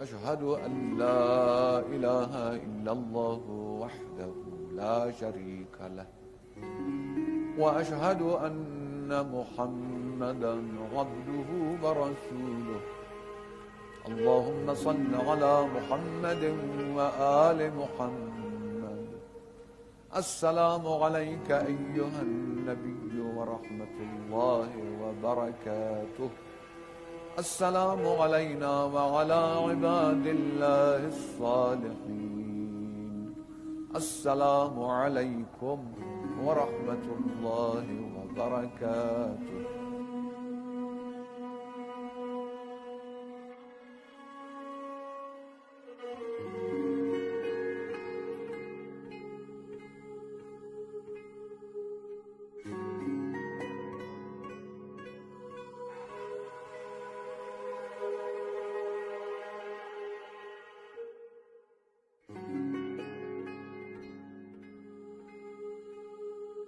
أشهد أن لا إله إلا الله وحده لا شريك له وأشهد أن محمدا عبده ورسوله اللهم صل على محمد وآل محمد. السلام عليك أيها النبي ورحمة الله وبركاته. السلام علينا وعلى عباد الله الصالحين. السلام عليكم ورحمة الله وبركاته.